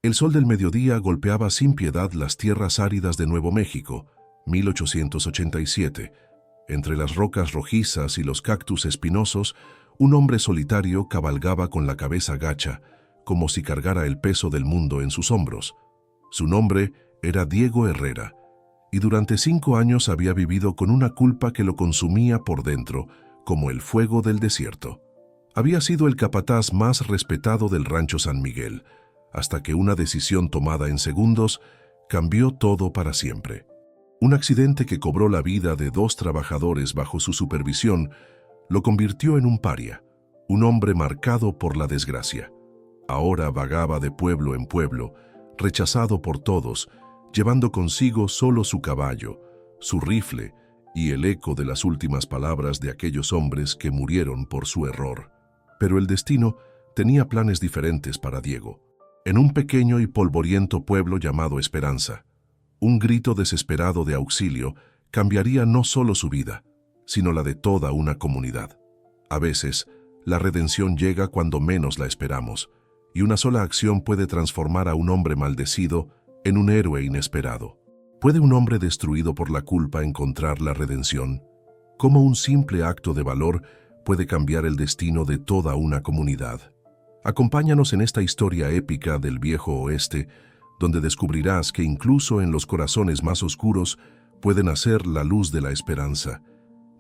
El sol del mediodía golpeaba sin piedad las tierras áridas de Nuevo México, 1887. Entre las rocas rojizas y los cactus espinosos, un hombre solitario cabalgaba con la cabeza gacha, como si cargara el peso del mundo en sus hombros. Su nombre era Diego Herrera, y durante 5 años había vivido con una culpa que lo consumía por dentro, como el fuego del desierto. Había sido el capataz más respetado del rancho San Miguel, hasta que una decisión tomada en segundos cambió todo para siempre. Un accidente que cobró la vida de 2 trabajadores bajo su supervisión lo convirtió en un paria, un hombre marcado por la desgracia. Ahora vagaba de pueblo en pueblo, rechazado por todos, llevando consigo solo su caballo, su rifle y el eco de las últimas palabras de aquellos hombres que murieron por su error. Pero el destino tenía planes diferentes para Diego. En un pequeño y polvoriento pueblo llamado Esperanza, un grito desesperado de auxilio cambiaría no solo su vida, sino la de toda una comunidad. A veces, la redención llega cuando menos la esperamos, y una sola acción puede transformar a un hombre maldecido en un héroe inesperado. ¿Puede un hombre destruido por la culpa encontrar la redención? ¿Cómo un simple acto de valor puede cambiar el destino de toda una comunidad? Acompáñanos en esta historia épica del viejo oeste, donde descubrirás que incluso en los corazones más oscuros puede nacer la luz de la esperanza.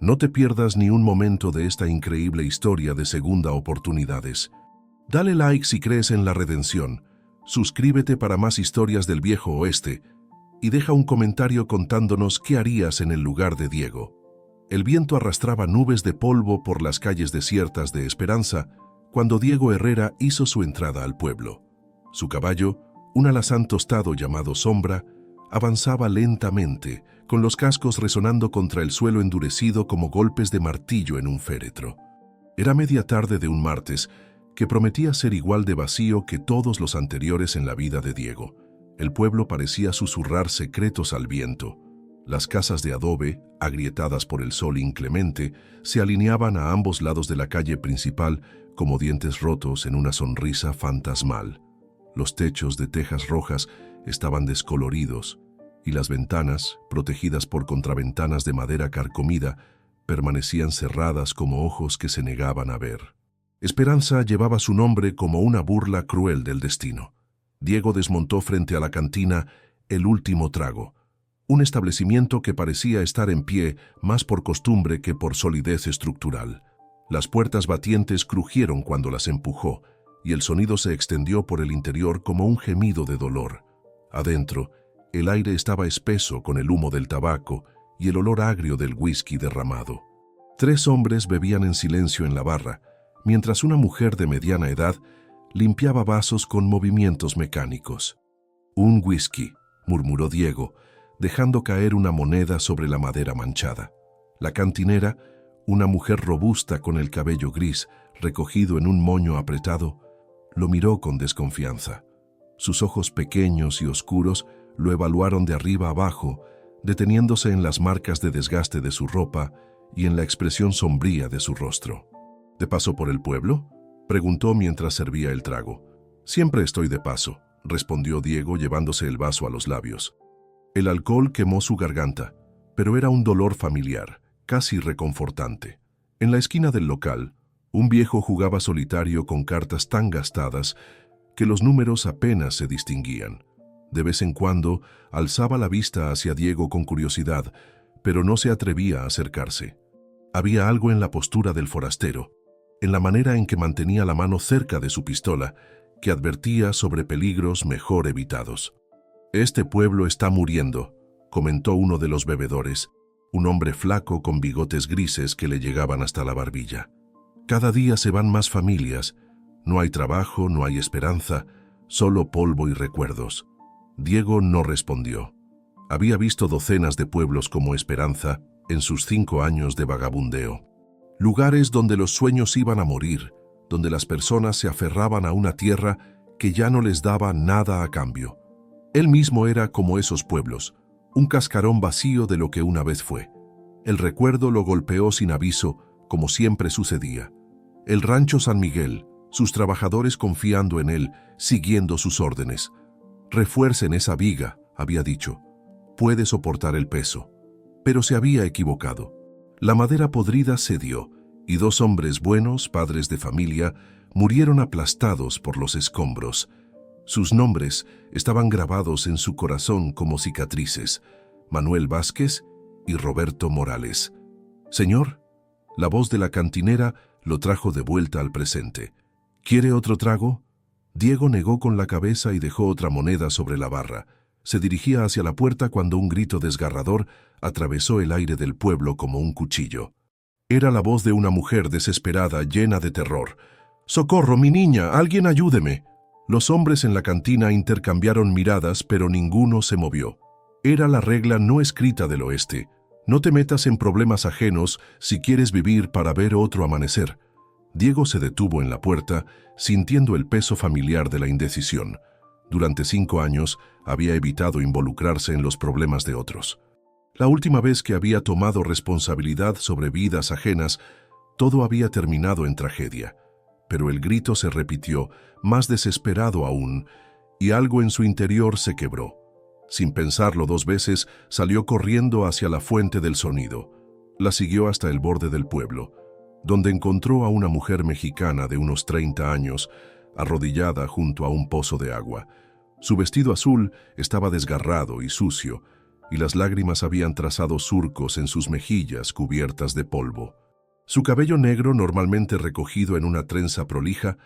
No te pierdas ni un momento de esta increíble historia de segunda oportunidades. Dale like si crees en la redención, suscríbete para más historias del viejo oeste y deja un comentario contándonos qué harías en el lugar de Diego. El viento arrastraba nubes de polvo por las calles desiertas de Esperanza cuando Diego Herrera hizo su entrada al pueblo. Su caballo, un alazán tostado llamado Sombra, avanzaba lentamente, con los cascos resonando contra el suelo endurecido como golpes de martillo en un féretro. Era media tarde de un martes, que prometía ser igual de vacío que todos los anteriores en la vida de Diego. El pueblo parecía susurrar secretos al viento. Las casas de adobe, agrietadas por el sol inclemente, se alineaban a ambos lados de la calle principal como dientes rotos en una sonrisa fantasmal. Los techos de tejas rojas estaban descoloridos y las ventanas, protegidas por contraventanas de madera carcomida, permanecían cerradas como ojos que se negaban a ver. Esperanza llevaba su nombre como una burla cruel del destino. Diego desmontó frente a la cantina El Último Trago, un establecimiento que parecía estar en pie más por costumbre que por solidez estructural. Las puertas batientes crujieron cuando las empujó, y el sonido se extendió por el interior como un gemido de dolor. Adentro, el aire estaba espeso con el humo del tabaco y el olor agrio del whisky derramado. 3 hombres bebían en silencio en la barra, mientras una mujer de mediana edad limpiaba vasos con movimientos mecánicos. «Un whisky», murmuró Diego, dejando caer una moneda sobre la madera manchada. La cantinera, una mujer robusta con el cabello gris, recogido en un moño apretado, lo miró con desconfianza. Sus ojos pequeños y oscuros lo evaluaron de arriba abajo, deteniéndose en las marcas de desgaste de su ropa y en la expresión sombría de su rostro. «¿De paso por el pueblo?», preguntó mientras servía el trago. «Siempre estoy de paso», respondió Diego llevándose el vaso a los labios. El alcohol quemó su garganta, pero era un dolor familiar, casi reconfortante. En la esquina del local, un viejo jugaba solitario con cartas tan gastadas que los números apenas se distinguían. De vez en cuando alzaba la vista hacia Diego con curiosidad, pero no se atrevía a acercarse. Había algo en la postura del forastero, en la manera en que mantenía la mano cerca de su pistola, que advertía sobre peligros mejor evitados. «Este pueblo está muriendo», comentó uno de los bebedores, un hombre flaco con bigotes grises que le llegaban hasta la barbilla. «Cada día se van más familias. No hay trabajo, no hay esperanza, solo polvo y recuerdos». Diego no respondió. Había visto docenas de pueblos como Esperanza en sus 5 años de vagabundeo. Lugares donde los sueños iban a morir, donde las personas se aferraban a una tierra que ya no les daba nada a cambio. Él mismo era como esos pueblos, un cascarón vacío de lo que una vez fue. El recuerdo lo golpeó sin aviso, como siempre sucedía. El rancho San Miguel, sus trabajadores confiando en él, siguiendo sus órdenes. Refuercen esa viga, había dicho. Puede soportar el peso. Pero se había equivocado. La madera podrida cedió, y 2 hombres buenos, padres de familia, murieron aplastados por los escombros. Sus nombres estaban grabados en su corazón como cicatrices: Manuel Vázquez y Roberto Morales. «Señor», la voz de la cantinera lo trajo de vuelta al presente. «¿Quiere otro trago?». Diego negó con la cabeza y dejó otra moneda sobre la barra. Se dirigía hacia la puerta cuando un grito desgarrador atravesó el aire del pueblo como un cuchillo. Era la voz de una mujer desesperada, llena de terror. «¡Socorro, mi niña! ¡Alguien ayúdeme!». Los hombres en la cantina intercambiaron miradas, pero ninguno se movió. Era la regla no escrita del oeste: no te metas en problemas ajenos si quieres vivir para ver otro amanecer. Diego se detuvo en la puerta, sintiendo el peso familiar de la indecisión. Durante 5 años había evitado involucrarse en los problemas de otros. La última vez que había tomado responsabilidad sobre vidas ajenas, todo había terminado en tragedia. Pero el grito se repitió, más desesperado aún, y algo en su interior se quebró. Sin pensarlo 2 veces, salió corriendo hacia la fuente del sonido. La siguió hasta el borde del pueblo, donde encontró a una mujer mexicana de unos 30 años, arrodillada junto a un pozo de agua. Su vestido azul estaba desgarrado y sucio, y las lágrimas habían trazado surcos en sus mejillas cubiertas de polvo. Su cabello negro, normalmente recogido en una trenza prolija,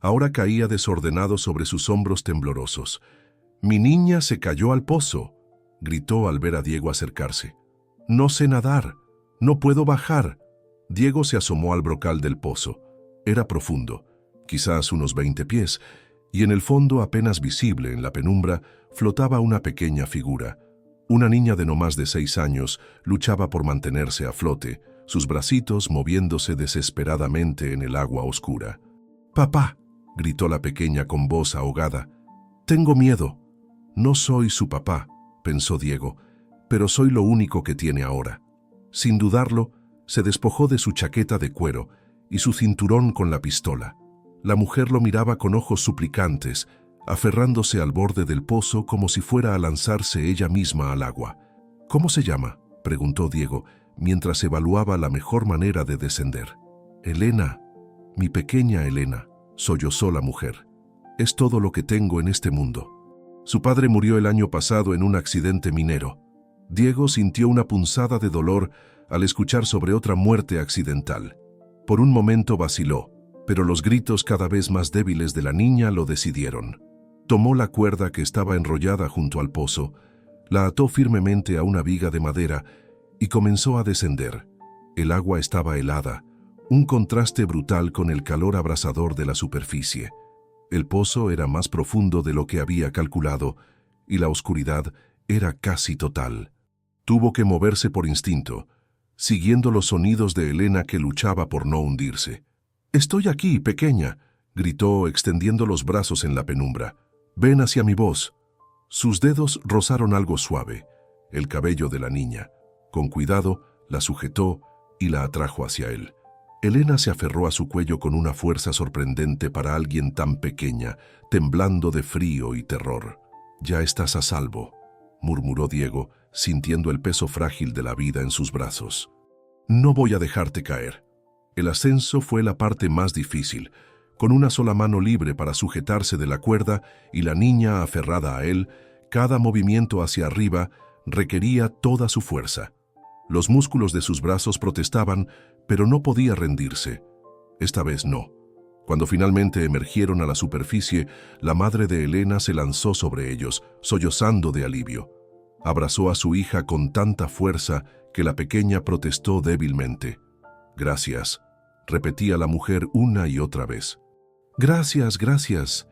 ahora caía desordenado sobre sus hombros temblorosos. «Mi niña se cayó al pozo», gritó al ver a Diego acercarse. «No sé nadar, no puedo bajar». Diego se asomó al brocal del pozo. Era profundo, quizás unos 20 pies, y en el fondo, apenas visible en la penumbra, flotaba una pequeña figura. Una niña de no más de 6 años luchaba por mantenerse a flote, sus bracitos moviéndose desesperadamente en el agua oscura. «¡Papá!», gritó la pequeña con voz ahogada. «Tengo miedo». «No soy su papá», pensó Diego, «pero soy lo único que tiene ahora». Sin dudarlo, se despojó de su chaqueta de cuero y su cinturón con la pistola. La mujer lo miraba con ojos suplicantes, aferrándose al borde del pozo como si fuera a lanzarse ella misma al agua. «¿Cómo se llama?», preguntó Diego, mientras evaluaba la mejor manera de descender. «Elena, mi pequeña Elena», sollozó la mujer. «Es todo lo que tengo en este mundo». Su padre murió el año pasado en un accidente minero. Diego sintió una punzada de dolor al escuchar sobre otra muerte accidental. Por un momento vaciló, pero los gritos cada vez más débiles de la niña lo decidieron. Tomó la cuerda que estaba enrollada junto al pozo, la ató firmemente a una viga de madera y comenzó a descender. El agua estaba helada, un contraste brutal con el calor abrasador de la superficie. El pozo era más profundo de lo que había calculado y la oscuridad era casi total. Tuvo que moverse por instinto, siguiendo los sonidos de Elena que luchaba por no hundirse. «Estoy aquí, pequeña», gritó extendiendo los brazos en la penumbra. «Ven hacia mi voz». Sus dedos rozaron algo suave, el cabello de la niña. Con cuidado, la sujetó y la atrajo hacia él. Elena se aferró a su cuello con una fuerza sorprendente para alguien tan pequeña, temblando de frío y terror. «Ya estás a salvo», murmuró Diego, sintiendo el peso frágil de la vida en sus brazos. «No voy a dejarte caer». El ascenso fue la parte más difícil, con una sola mano libre para sujetarse de la cuerda y la niña aferrada a él. Cada movimiento hacia arriba requería toda su fuerza. Los músculos de sus brazos protestaban, pero no podía rendirse. Esta vez no. Cuando finalmente emergieron a la superficie, la madre de Elena se lanzó sobre ellos, sollozando de alivio. Abrazó a su hija con tanta fuerza que la pequeña protestó débilmente. «Gracias», repetía la mujer una y otra vez. «Gracias, gracias.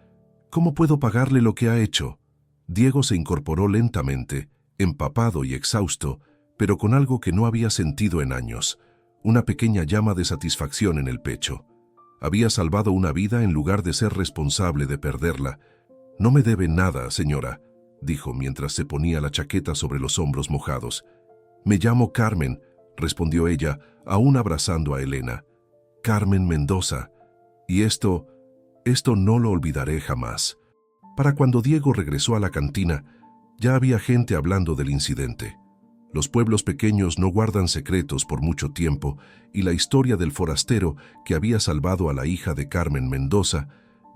¿Cómo puedo pagarle lo que ha hecho?». Diego se incorporó lentamente, empapado y exhausto, pero con algo que no había sentido en años, una pequeña llama de satisfacción en el pecho. Había salvado una vida en lugar de ser responsable de perderla. «No me debe nada, señora», dijo mientras se ponía la chaqueta sobre los hombros mojados. «Me llamo Carmen», respondió ella, aún abrazando a Elena. «Carmen Mendoza. Y esto no lo olvidaré jamás». Para cuando Diego regresó a la cantina, ya había gente hablando del incidente. Los pueblos pequeños no guardan secretos por mucho tiempo y la historia del forastero que había salvado a la hija de Carmen Mendoza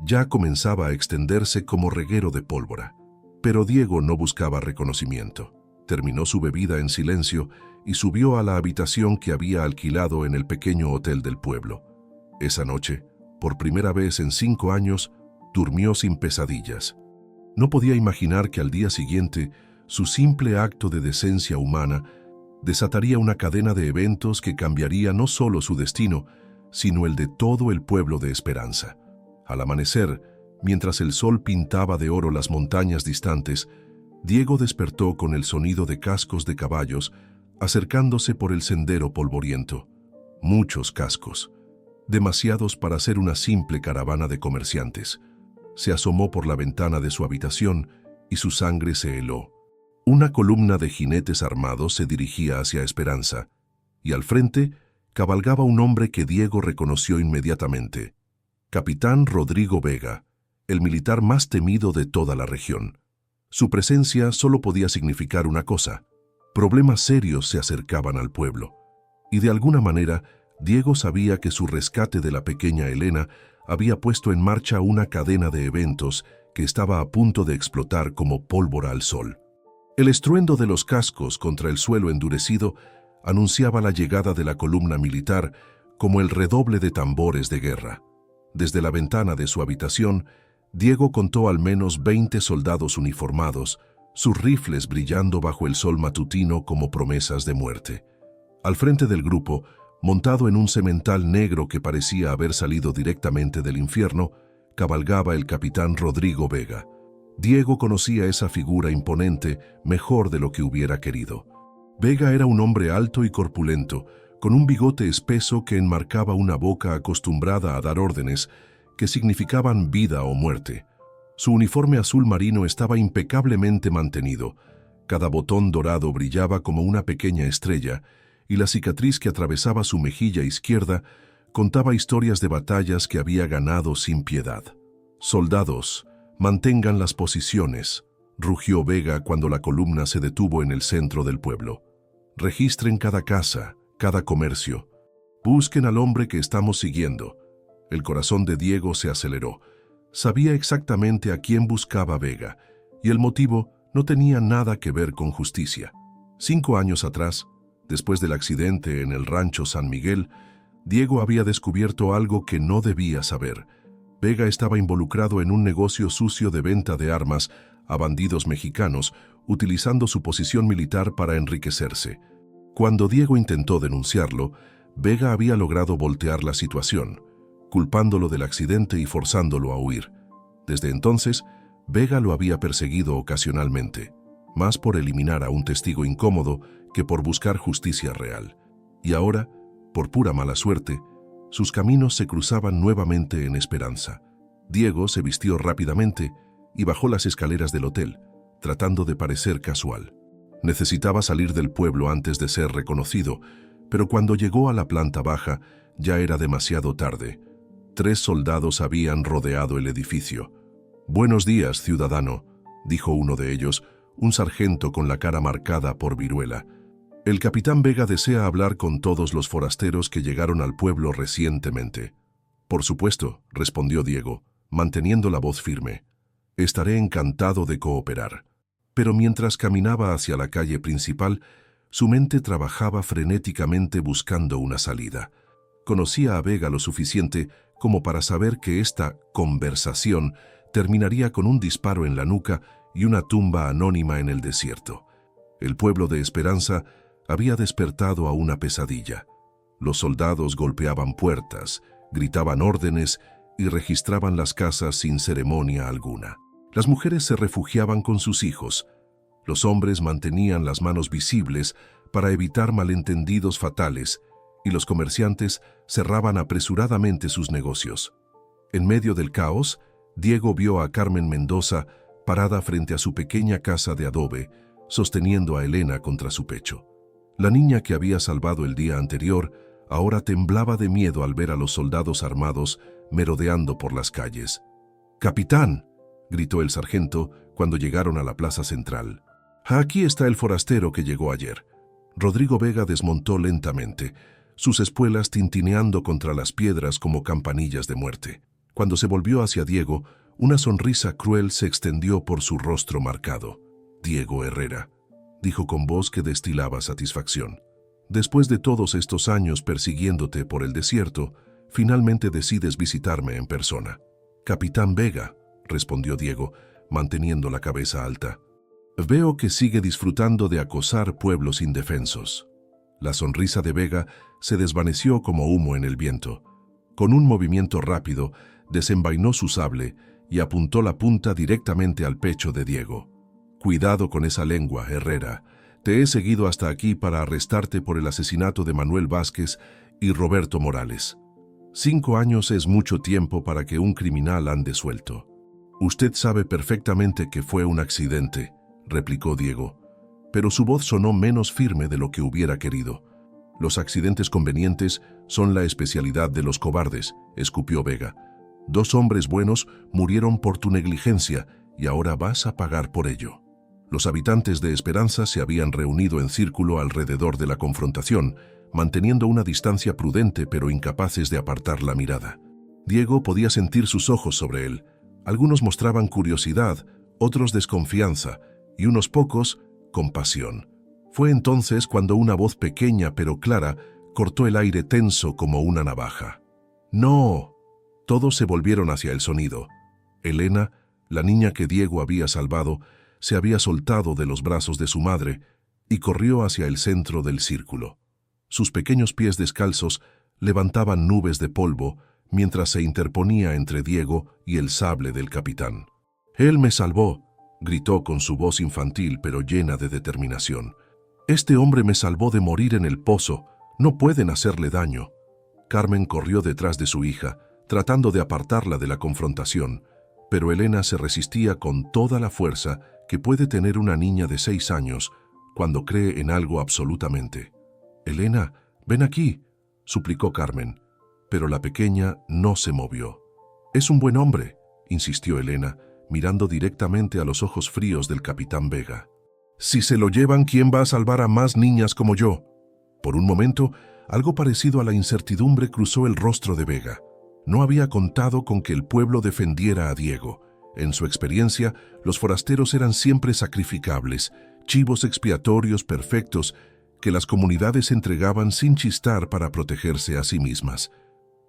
ya comenzaba a extenderse como reguero de pólvora. Pero Diego no buscaba reconocimiento. Terminó su bebida en silencio y subió a la habitación que había alquilado en el pequeño hotel del pueblo. Esa noche, por primera vez en 5 años, durmió sin pesadillas. No podía imaginar que al día siguiente su simple acto de decencia humana desataría una cadena de eventos que cambiaría no solo su destino, sino el de todo el pueblo de Esperanza. Al amanecer, mientras el sol pintaba de oro las montañas distantes, Diego despertó con el sonido de cascos de caballos acercándose por el sendero polvoriento. Muchos cascos, demasiados para ser una simple caravana de comerciantes. Se asomó por la ventana de su habitación y su sangre se heló. Una columna de jinetes armados se dirigía hacia Esperanza, y al frente cabalgaba un hombre que Diego reconoció inmediatamente. Capitán Rodrigo Vega, el militar más temido de toda la región. Su presencia solo podía significar una cosa: problemas serios se acercaban al pueblo. Y de alguna manera, Diego sabía que su rescate de la pequeña Elena había puesto en marcha una cadena de eventos que estaba a punto de explotar como pólvora al sol. El estruendo de los cascos contra el suelo endurecido anunciaba la llegada de la columna militar como el redoble de tambores de guerra. Desde la ventana de su habitación, Diego contó al menos 20 soldados uniformados, sus rifles brillando bajo el sol matutino como promesas de muerte. Al frente del grupo, montado en un semental negro que parecía haber salido directamente del infierno, cabalgaba el capitán Rodrigo Vega. Diego conocía esa figura imponente mejor de lo que hubiera querido. Vega era un hombre alto y corpulento, con un bigote espeso que enmarcaba una boca acostumbrada a dar órdenes que significaban vida o muerte. Su uniforme azul marino estaba impecablemente mantenido. Cada botón dorado brillaba como una pequeña estrella, y la cicatriz que atravesaba su mejilla izquierda contaba historias de batallas que había ganado sin piedad. «Soldados, mantengan las posiciones», rugió Vega cuando la columna se detuvo en el centro del pueblo. «Registren cada casa, cada comercio. Busquen al hombre que estamos siguiendo». El corazón de Diego se aceleró. Sabía exactamente a quién buscaba Vega, y el motivo no tenía nada que ver con justicia. 5 años atrás, después del accidente en el rancho San Miguel, Diego había descubierto algo que no debía saber. Vega estaba involucrado en un negocio sucio de venta de armas a bandidos mexicanos, utilizando su posición militar para enriquecerse. Cuando Diego intentó denunciarlo, Vega había logrado voltear la situación, culpándolo del accidente y forzándolo a huir. Desde entonces, Vega lo había perseguido ocasionalmente, más por eliminar a un testigo incómodo que por buscar justicia real. Y ahora, por pura mala suerte, sus caminos se cruzaban nuevamente en Esperanza. Diego se vistió rápidamente y bajó las escaleras del hotel, tratando de parecer casual. Necesitaba salir del pueblo antes de ser reconocido, pero cuando llegó a la planta baja, ya era demasiado tarde. 3 soldados habían rodeado el edificio. «Buenos días, ciudadano», dijo uno de ellos, un sargento con la cara marcada por viruela. «El capitán Vega desea hablar con todos los forasteros que llegaron al pueblo recientemente». «Por supuesto», respondió Diego, manteniendo la voz firme. «Estaré encantado de cooperar». Pero mientras caminaba hacia la calle principal, su mente trabajaba frenéticamente buscando una salida. Conocía a Vega lo suficiente como para saber que esta conversación terminaría con un disparo en la nuca y una tumba anónima en el desierto. El pueblo de Esperanza había despertado a una pesadilla. Los soldados golpeaban puertas, gritaban órdenes y registraban las casas sin ceremonia alguna. Las mujeres se refugiaban con sus hijos. Los hombres mantenían las manos visibles para evitar malentendidos fatales, y los comerciantes cerraban apresuradamente sus negocios. En medio del caos, Diego vio a Carmen Mendoza parada frente a su pequeña casa de adobe, sosteniendo a Elena contra su pecho. La niña que había salvado el día anterior ahora temblaba de miedo al ver a los soldados armados merodeando por las calles. «¡Capitán!», gritó el sargento cuando llegaron a la plaza central. Aquí está el forastero que llegó ayer. Rodrigo Vega desmontó lentamente, sus espuelas tintineando contra las piedras como campanillas de muerte. Cuando se volvió hacia Diego, una sonrisa cruel se extendió por su rostro marcado. Diego Herrera, dijo con voz que destilaba satisfacción. Después de todos estos años persiguiéndote por el desierto, finalmente decides visitarme en persona. Capitán Vega, respondió Diego, manteniendo la cabeza alta. Veo que sigue disfrutando de acosar pueblos indefensos. La sonrisa de Vega se desvaneció como humo en el viento. Con un movimiento rápido, desenvainó su sable y apuntó la punta directamente al pecho de Diego. Cuidado con esa lengua, Herrera. Te he seguido hasta aquí para arrestarte por el asesinato de Manuel Vázquez y Roberto Morales. 5 años es mucho tiempo para que un criminal ande suelto. Usted sabe perfectamente que fue un accidente, replicó Diego, pero su voz sonó menos firme de lo que hubiera querido. Los accidentes convenientes son la especialidad de los cobardes, escupió Vega. 2 hombres buenos murieron por tu negligencia y ahora vas a pagar por ello. Los habitantes de Esperanza se habían reunido en círculo alrededor de la confrontación, manteniendo una distancia prudente pero incapaces de apartar la mirada. Diego podía sentir sus ojos sobre él. Algunos mostraban curiosidad, otros desconfianza y unos pocos, compasión. Fue entonces cuando una voz pequeña pero clara cortó el aire tenso como una navaja. ¡No! Todos se volvieron hacia el sonido. Elena, la niña que Diego había salvado, se había soltado de los brazos de su madre y corrió hacia el centro del círculo. Sus pequeños pies descalzos levantaban nubes de polvo mientras se interponía entre Diego y el sable del capitán. «Él me salvó», gritó con su voz infantil pero llena de determinación. «Este hombre me salvó de morir en el pozo. No pueden hacerle daño». Carmen corrió detrás de su hija, tratando de apartarla de la confrontación, pero Elena se resistía con toda la fuerza que puede tener una niña de 6 años cuando cree en algo absolutamente. «Elena, ven aquí», suplicó Carmen, pero la pequeña no se movió. «Es un buen hombre», insistió Elena, mirando directamente a los ojos fríos del capitán Vega. «Si se lo llevan, ¿quién va a salvar a más niñas como yo?» Por un momento, algo parecido a la incertidumbre cruzó el rostro de Vega. No había contado con que el pueblo defendiera a Diego. En su experiencia, los forasteros eran siempre sacrificables, chivos expiatorios perfectos que las comunidades entregaban sin chistar para protegerse a sí mismas.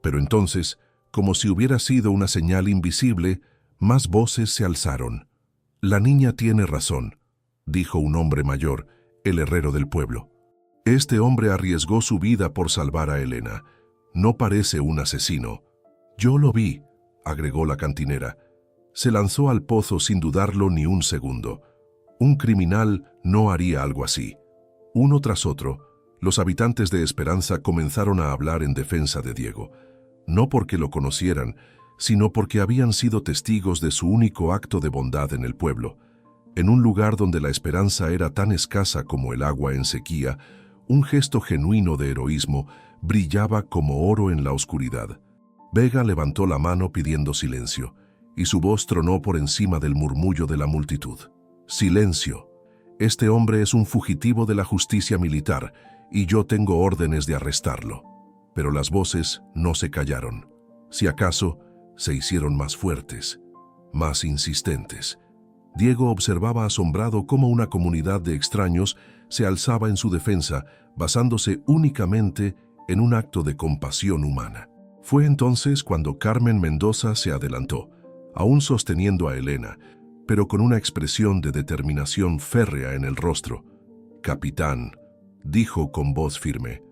Pero entonces, como si hubiera sido una señal invisible, más voces se alzaron. «La niña tiene razón», dijo un hombre mayor, el herrero del pueblo. «Este hombre arriesgó su vida por salvar a Elena. No parece un asesino». «Yo lo vi», agregó la cantinera. Se lanzó al pozo sin dudarlo ni un segundo. Un criminal no haría algo así. Uno tras otro, los habitantes de Esperanza comenzaron a hablar en defensa de Diego, no porque lo conocieran, sino porque habían sido testigos de su único acto de bondad en el pueblo. En un lugar donde la esperanza era tan escasa como el agua en sequía, un gesto genuino de heroísmo brillaba como oro en la oscuridad. Vega levantó la mano pidiendo silencio, y su voz tronó por encima del murmullo de la multitud. «Silencio. Este hombre es un fugitivo de la justicia militar, y yo tengo órdenes de arrestarlo». Pero las voces no se callaron. Si acaso, se hicieron más fuertes, más insistentes. Diego observaba asombrado cómo una comunidad de extraños se alzaba en su defensa, basándose únicamente en un acto de compasión humana. Fue entonces cuando Carmen Mendoza se adelantó, aún sosteniendo a Elena, pero con una expresión de determinación férrea en el rostro. «Capitán», dijo con voz firme,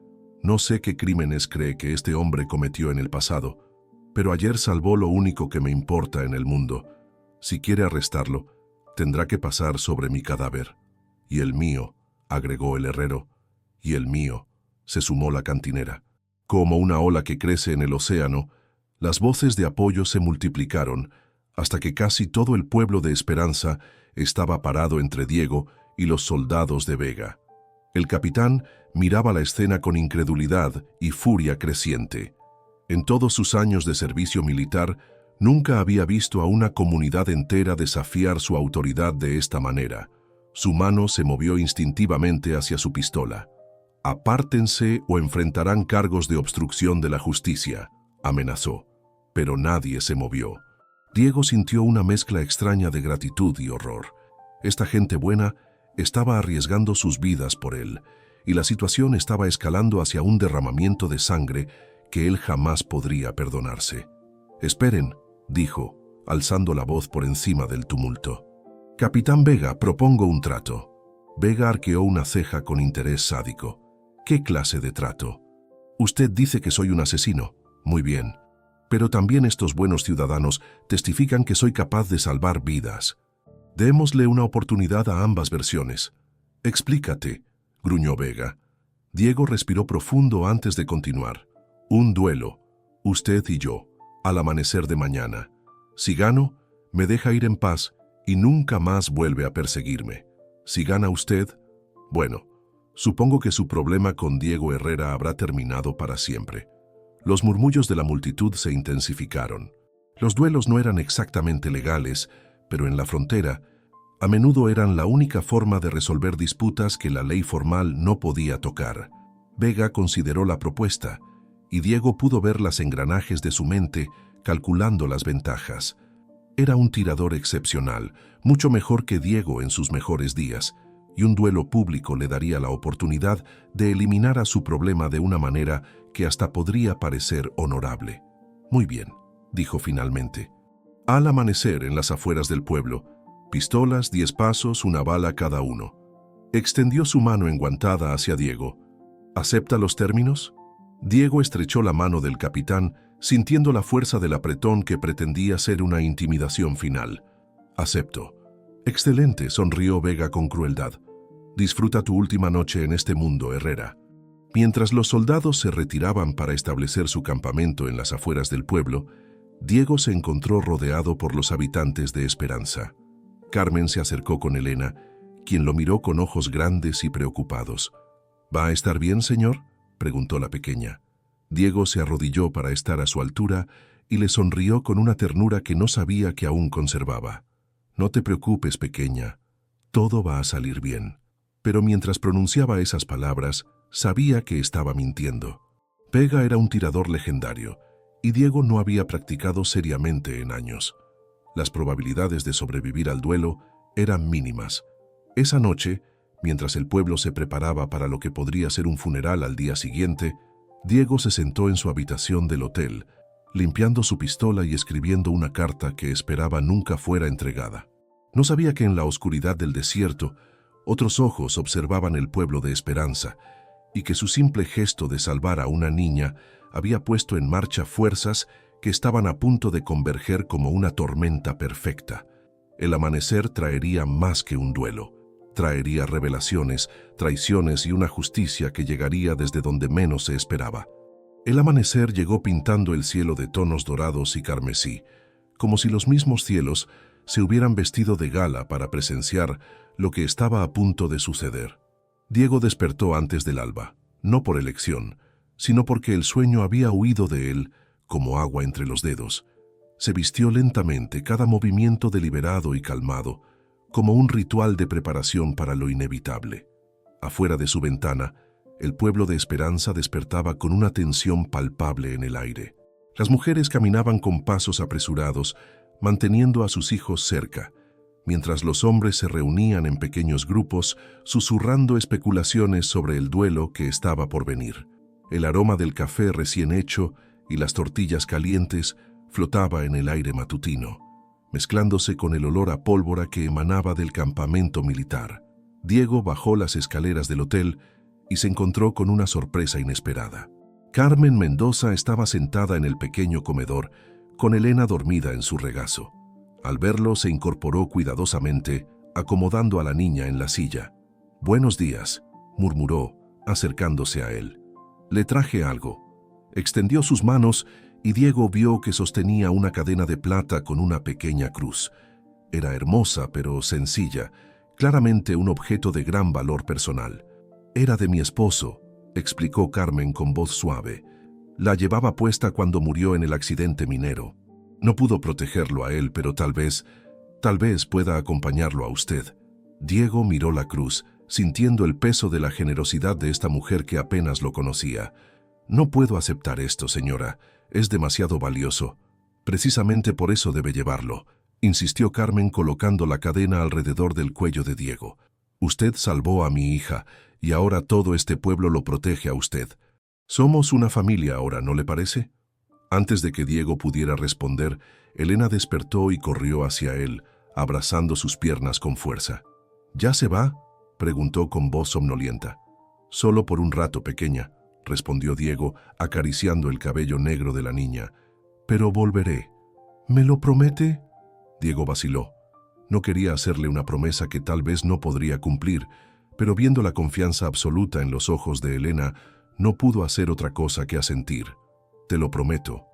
«no sé qué crímenes cree que este hombre cometió en el pasado, pero ayer salvó lo único que me importa en el mundo. Si quiere arrestarlo, tendrá que pasar sobre mi cadáver». «Y el mío», agregó el herrero. «Y el mío», se sumó la cantinera. Como una ola que crece en el océano, las voces de apoyo se multiplicaron, hasta que casi todo el pueblo de Esperanza estaba parado entre Diego y los soldados de Vega. El capitán miraba la escena con incredulidad y furia creciente. En todos sus años de servicio militar, Nunca había visto a una comunidad entera desafiar su autoridad de esta manera. Su mano se movió instintivamente hacia su pistola. «Apártense o enfrentarán cargos de obstrucción de la justicia», amenazó. Pero nadie se movió. Diego sintió una mezcla extraña de gratitud y horror. Esta gente buena estaba arriesgando sus vidas por él, y la situación estaba escalando hacia un derramamiento de sangre que él jamás podría perdonarse. «Esperen», dijo, alzando la voz por encima del tumulto. «Capitán Vega, propongo un trato». Vega arqueó una ceja con interés sádico. «¿Qué clase de trato?» «Usted dice que soy un asesino. Muy bien. Pero también estos buenos ciudadanos testifican que soy capaz de salvar vidas. Démosle una oportunidad a ambas versiones». «Explícate», gruñó Vega. Diego respiró profundo antes de continuar. «Un duelo, usted y yo, al amanecer de mañana. Si gano, me deja ir en paz y nunca más vuelve a perseguirme. Si gana usted, bueno, supongo que su problema con Diego Herrera habrá terminado para siempre». Los murmullos de la multitud se intensificaron. Los duelos no eran exactamente legales, pero en la frontera, a menudo eran la única forma de resolver disputas que la ley formal no podía tocar. Vega consideró la propuesta, y Diego pudo ver los engranajes de su mente calculando las ventajas. Era un tirador excepcional, mucho mejor que Diego en sus mejores días, y un duelo público le daría la oportunidad de eliminar a su problema de una manera que hasta podría parecer honorable. «Muy bien», dijo finalmente. Al amanecer en las afueras del pueblo, pistolas, 10 pasos, una bala cada uno. Extendió su mano enguantada hacia Diego. «¿Acepta los términos?» Diego estrechó la mano del capitán, sintiendo la fuerza del apretón que pretendía ser una intimidación final. «Acepto». «Excelente», sonrió Vega con crueldad. «Disfruta tu última noche en este mundo, Herrera». Mientras los soldados se retiraban para establecer su campamento en las afueras del pueblo, Diego se encontró rodeado por los habitantes de Esperanza. Carmen se acercó con Elena, quien lo miró con ojos grandes y preocupados. «¿Va a estar bien, señor?», preguntó la pequeña. Diego se arrodilló para estar a su altura y le sonrió con una ternura que no sabía que aún conservaba. «No te preocupes, pequeña. Todo va a salir bien». Pero mientras pronunciaba esas palabras, sabía que estaba mintiendo. Vega era un tirador legendario, y Diego no había practicado seriamente en años. Las probabilidades de sobrevivir al duelo eran mínimas. Esa noche, mientras el pueblo se preparaba para lo que podría ser un funeral al día siguiente, Diego se sentó en su habitación del hotel, limpiando su pistola y escribiendo una carta que esperaba nunca fuera entregada. No sabía que en la oscuridad del desierto, otros ojos observaban el pueblo de Esperanza, y que su simple gesto de salvar a una niña había puesto en marcha fuerzas que estaban a punto de converger como una tormenta perfecta. El amanecer traería más que un duelo. Traería revelaciones, traiciones y una justicia que llegaría desde donde menos se esperaba. El amanecer llegó pintando el cielo de tonos dorados y carmesí, como si los mismos cielos se hubieran vestido de gala para presenciar lo que estaba a punto de suceder. Diego despertó antes del alba, no por elección, sino porque el sueño había huido de él como agua entre los dedos. Se vistió lentamente, cada movimiento deliberado y calmado, como un ritual de preparación para lo inevitable. Afuera de su ventana, el pueblo de Esperanza despertaba con una tensión palpable en el aire. Las mujeres caminaban con pasos apresurados, manteniendo a sus hijos cerca, mientras los hombres se reunían en pequeños grupos, susurrando especulaciones sobre el duelo que estaba por venir. El aroma del café recién hecho y las tortillas calientes flotaba en el aire matutino, mezclándose con el olor a pólvora que emanaba del campamento militar. Diego bajó las escaleras del hotel y se encontró con una sorpresa inesperada. Carmen Mendoza estaba sentada en el pequeño comedor, con Elena dormida en su regazo. Al verlo, se incorporó cuidadosamente, acomodando a la niña en la silla. «Buenos días», murmuró, acercándose a él. «Le traje algo». Extendió sus manos y Diego vio que sostenía una cadena de plata con una pequeña cruz. Era hermosa, pero sencilla, claramente un objeto de gran valor personal. «Era de mi esposo», explicó Carmen con voz suave. «La llevaba puesta cuando murió en el accidente minero». No pudo protegerlo a él, pero tal vez pueda acompañarlo a usted. Diego miró la cruz, sintiendo el peso de la generosidad de esta mujer que apenas lo conocía. No puedo aceptar esto, señora. Es demasiado valioso. Precisamente por eso debe llevarlo, insistió Carmen colocando la cadena alrededor del cuello de Diego. Usted salvó a mi hija, y ahora todo este pueblo lo protege a usted. Somos una familia ahora, ¿no le parece? Antes de que Diego pudiera responder, Elena despertó y corrió hacia él, abrazando sus piernas con fuerza. ¿Ya se va?, preguntó con voz somnolienta. Solo por un rato, pequeña, respondió Diego, acariciando el cabello negro de la niña. Pero volveré. ¿Me lo promete? Diego vaciló. No quería hacerle una promesa que tal vez no podría cumplir, pero viendo la confianza absoluta en los ojos de Elena, no pudo hacer otra cosa que asentir. Te lo prometo.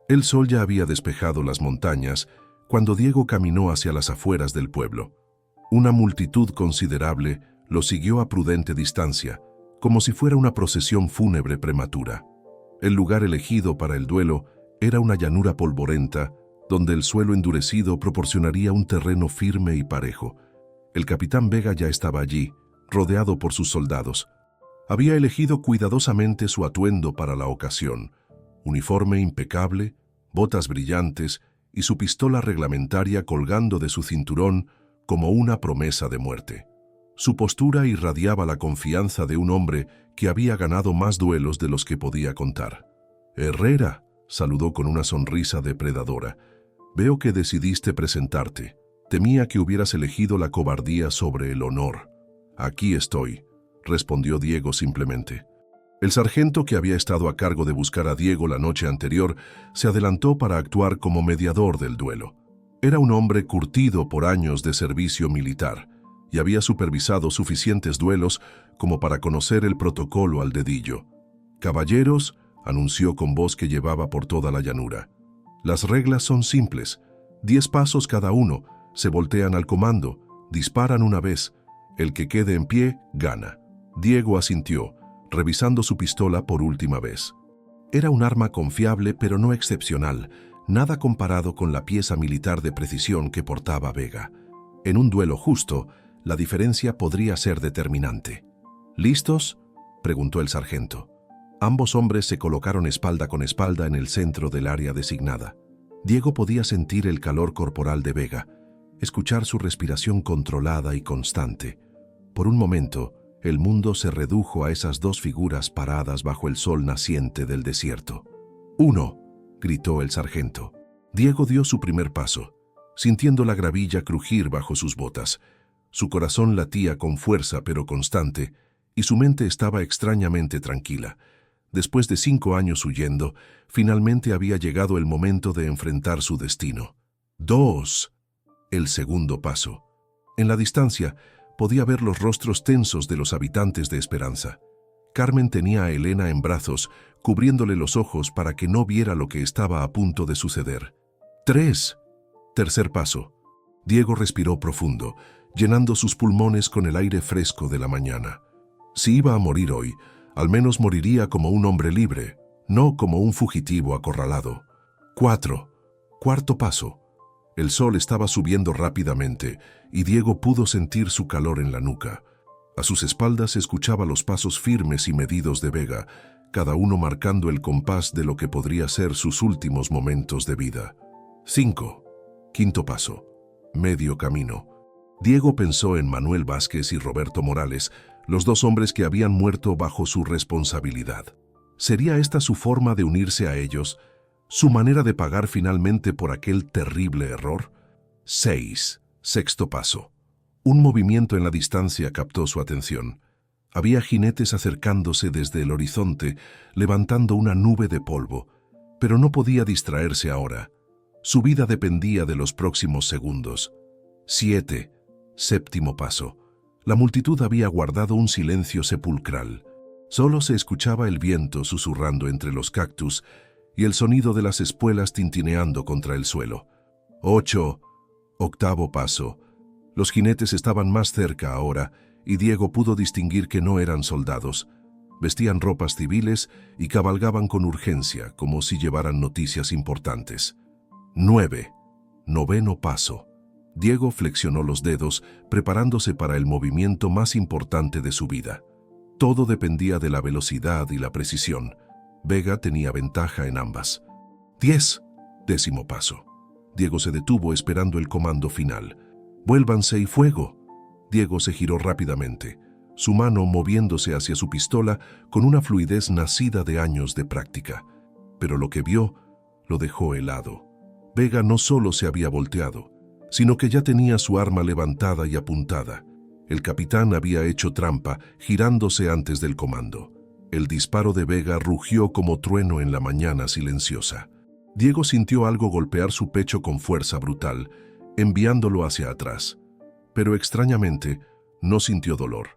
El sol ya había despejado las montañas cuando Diego caminó hacia las afueras del pueblo. Una multitud considerable lo siguió a prudente distancia, como si fuera una procesión fúnebre prematura. El lugar elegido para el duelo era una llanura polvorenta, donde el suelo endurecido proporcionaría un terreno firme y parejo. El capitán Vega ya estaba allí, rodeado por sus soldados. Había elegido cuidadosamente su atuendo para la ocasión: uniforme impecable, botas brillantes y su pistola reglamentaria colgando de su cinturón como una promesa de muerte. Su postura irradiaba la confianza de un hombre que había ganado más duelos de los que podía contar. «Herrera», saludó con una sonrisa depredadora, «veo que decidiste presentarte. Temía que hubieras elegido la cobardía sobre el honor». «Aquí estoy», respondió Diego simplemente. El sargento, que había estado a cargo de buscar a Diego la noche anterior, se adelantó para actuar como mediador del duelo. Era un hombre curtido por años de servicio militar y había supervisado suficientes duelos como para conocer el protocolo al dedillo. «Caballeros», anunció con voz que llevaba por toda la llanura, «las reglas son simples. 10 pasos cada uno, se voltean al comando, disparan una vez. El que quede en pie, gana». Diego asintió, revisando su pistola por última vez. Era un arma confiable pero no excepcional, nada comparado con la pieza militar de precisión que portaba Vega. En un duelo justo, la diferencia podría ser determinante. «¿Listos?», preguntó el sargento. Ambos hombres se colocaron espalda con espalda en el centro del área designada. Diego podía sentir el calor corporal de Vega, escuchar su respiración controlada y constante. Por un momento, el mundo se redujo a esas dos figuras paradas bajo el sol naciente del desierto. «¡Uno!», gritó el sargento. Diego dio su primer paso, sintiendo la gravilla crujir bajo sus botas. Su corazón latía con fuerza pero constante, y su mente estaba extrañamente tranquila. Después de 5 años huyendo, finalmente había llegado el momento de enfrentar su destino. «2». El segundo paso. En la distancia, podía ver los rostros tensos de los habitantes de Esperanza. Carmen tenía a Elena en brazos, cubriéndole los ojos para que no viera lo que estaba a punto de suceder. 3. Tercer paso. Diego respiró profundo, llenando sus pulmones con el aire fresco de la mañana. Si iba a morir hoy, al menos moriría como un hombre libre, no como un fugitivo acorralado. 4. Cuarto paso. El sol estaba subiendo rápidamente y Diego pudo sentir su calor en la nuca. A sus espaldas escuchaba los pasos firmes y medidos de Vega, cada uno marcando el compás de lo que podría ser sus últimos momentos de vida. 5. Quinto paso. Medio camino. Diego pensó en Manuel Vázquez y Roberto Morales, los 2 hombres que habían muerto bajo su responsabilidad. ¿Sería esta su forma de unirse a ellos? ¿Su manera de pagar finalmente por aquel terrible error? 6. Sexto paso. Un movimiento en la distancia captó su atención. Había jinetes acercándose desde el horizonte, levantando una nube de polvo, pero no podía distraerse ahora. Su vida dependía de los próximos segundos. 7. Séptimo paso. La multitud había guardado un silencio sepulcral. Solo se escuchaba el viento susurrando entre los cactus y el sonido de las espuelas tintineando contra el suelo. 8. Octavo paso. Los jinetes estaban más cerca ahora, y Diego pudo distinguir que no eran soldados. Vestían ropas civiles y cabalgaban con urgencia, como si llevaran noticias importantes. 9. Noveno paso. Diego flexionó los dedos, preparándose para el movimiento más importante de su vida. Todo dependía de la velocidad y la precisión. Vega tenía ventaja en ambas. 10. Décimo paso. Diego se detuvo esperando el comando final. «Vuélvanse y fuego». Diego se giró rápidamente, su mano moviéndose hacia su pistola con una fluidez nacida de años de práctica. Pero lo que vio lo dejó helado. Vega no solo se había volteado, sino que ya tenía su arma levantada y apuntada. El capitán había hecho trampa, girándose antes del comando. El disparo de Vega rugió como trueno en la mañana silenciosa. Diego sintió algo golpear su pecho con fuerza brutal, enviándolo hacia atrás. Pero extrañamente, no sintió dolor.